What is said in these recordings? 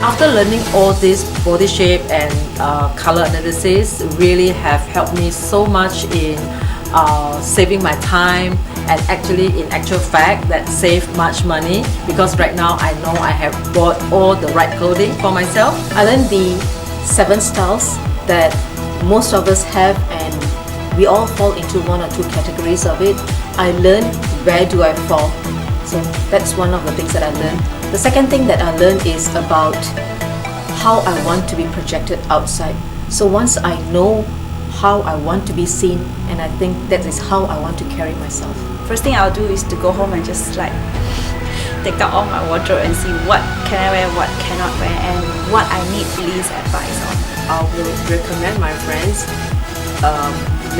After learning all this body shape and color analysis really have helped me so much in saving my time, and actually in actual fact that save much money, because right now I know I have bought all the right clothing for myself. I learned the 7 styles that most of us have, and we all fall into one or two categories of it. I learned where do I fall. So that's one of the things that I learned. The second thing that I learned is about how I want to be projected outside. So once I know how I want to be seen, and I think that is how I want to carry myself. First thing I'll do is to go home and just like take out all my wardrobe and see what can I wear, what cannot wear, and what I need Lee's advice on. I will recommend my friends,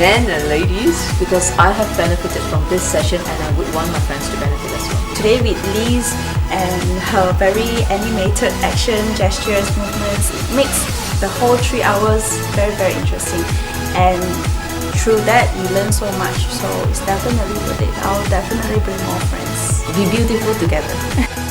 men and ladies, because I have benefited from this session and I would want my friends to benefit as well. Today with Lee's and her very animated action, gestures, movements, it makes the whole 3 hours very, very interesting. And through that, we learn so much. So it's definitely worth it. I'll definitely bring more friends. Be beautiful together.